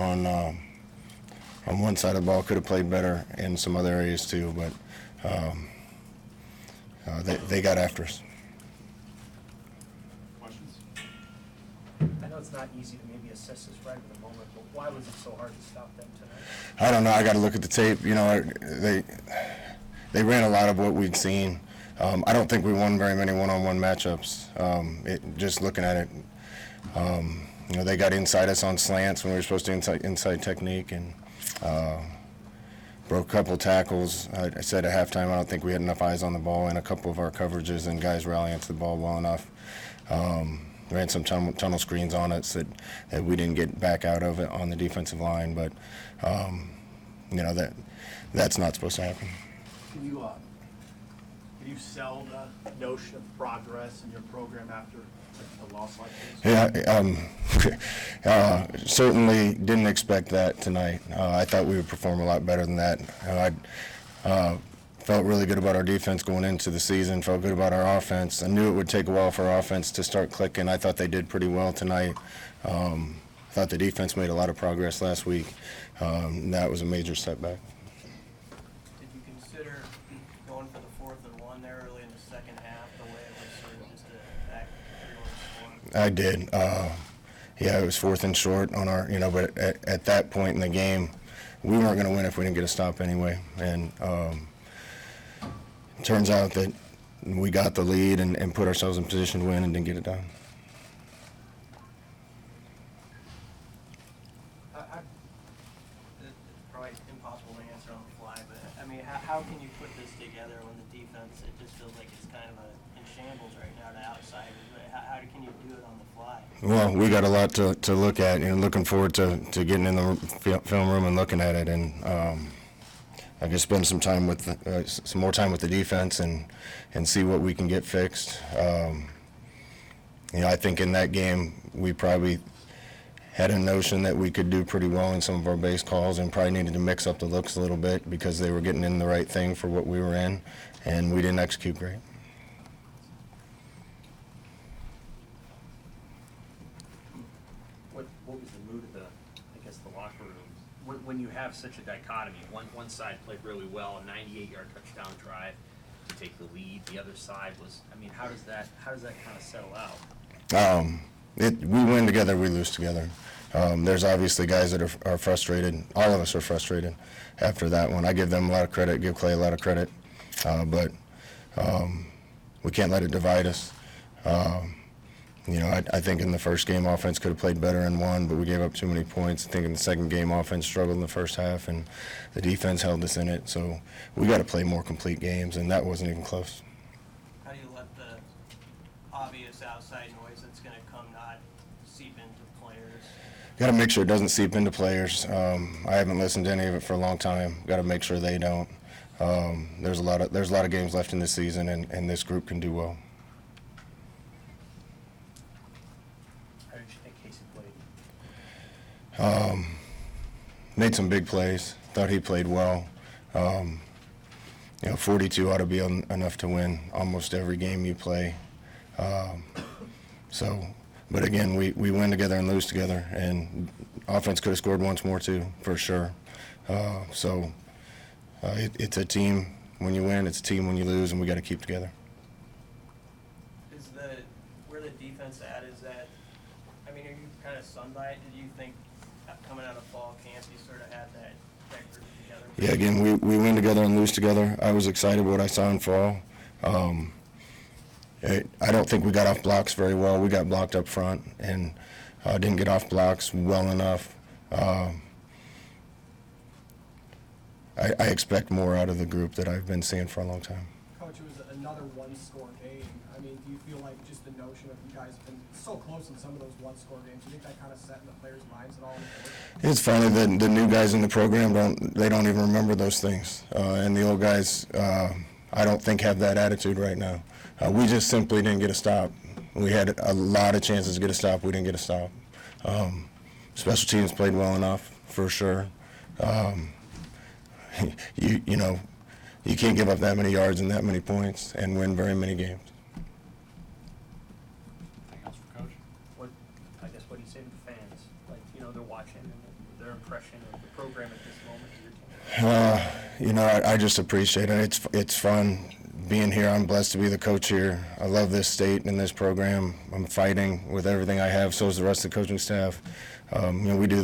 on one side of the ball. Could have played better in some other areas too, but they got after us. Questions? I know it's not easy to maybe assess this right in the moment, but why was it so hard to stop them tonight? I don't know. I got to look at the tape. You know, they ran a lot of what we'd seen. I don't think we won very many one-on-one matchups. Just looking at it, you know, they got inside us on slants when we were supposed to inside technique, and broke a couple tackles. I said at halftime I don't think we had enough eyes on the ball in a couple of our coverages, and guys rallying to the ball well enough. Ran some tunnel screens on us that we didn't get back out of it on the defensive line, but you know, that's not supposed to happen. Can you sell the notion of progress in your program after a loss like this? Yeah, certainly didn't expect that tonight. I thought we would perform a lot better than that. I felt really good about our defense going into the season, felt good about our offense. I knew it would take a while for our offense to start clicking. I thought they did pretty well tonight. I thought the defense made a lot of progress last week. That was a major setback. Did you consider going for the 4th and 1 there early in the second half, the way it was sort of just to back everyone's score? I did. Yeah, it was 4th and short on our, you know, but at that point in the game, we weren't going to win if we didn't get a stop anyway. And it turns out that we got the lead and put ourselves in position to win and didn't get it done. It's probably impossible to answer on the fly, but I mean, how can you put this together when the defense, it just feels like it's kind of in shambles right now to outsiders, but how can you do it on the fly? Well, we got a lot to look at, and looking forward to getting in the film room and looking at it, and I can spend some time with some more time with the defense and see what we can get fixed. You know, I think in that game we probably had a notion that we could do pretty well in some of our base calls, and probably needed to mix up the looks a little bit because they were getting in the right thing for what we were in, and we didn't execute great. What was the mood of the locker room when you have such a dichotomy? One side played really well, a 98-yard touchdown drive to take the lead. The other side was, I mean, how does that kind of settle out? We win together, we lose together. There's obviously guys that are frustrated. All of us are frustrated after that one. I give them a lot of credit, give Clay a lot of credit, but we can't let it divide us. You know, I think in the first game, offense could have played better and won, but we gave up too many points. I think in the second game, offense struggled in the first half, and the defense held us in it. So we got to play more complete games, and that wasn't even close. How do you let the obvious outside noise that's going to come not seep into players? Got to make sure it doesn't seep into players. I haven't listened to any of it for a long time. Got to make sure they don't. There's a lot of games left in this season, and this group can do well. How did you think Casey played? Made some big plays. Thought he played well. You know, 42 ought to be enough to win almost every game you play. But again, we win together and lose together, and offense could have scored once more too, for sure. It's a team when you win, it's a team when you lose, and we got to keep together. Where the defense at is that, I mean, are you kind of stunned by it? Did you think coming out of fall camp you sort of had that group together? Yeah, again, we win together and lose together. I was excited what I saw in fall. I don't think we got off blocks very well. We got blocked up front and didn't get off blocks well enough. I expect more out of the group that I've been seeing for a long time. Coach, it was another one-score game. I mean, do you feel like just the notion of you guys have been so close in some of those one-score games, do you think that kind of set in the players' minds at all? It's funny that the new guys in the program don't even remember those things, and the old guys I don't think have that attitude right now. We just simply didn't get a stop. We had a lot of chances to get a stop. We didn't get a stop. Special teams played well enough, for sure. You know, you can't give up that many yards and that many points and win very many games. Anything else for Coach? What do you say to the fans? Like, you know, they're watching and they're better impression of the program at this moment? You know, I just appreciate it. It's fun being here. I'm blessed to be the coach here. I love this state and this program. I'm fighting with everything I have. So is the rest of the coaching staff. You know, we do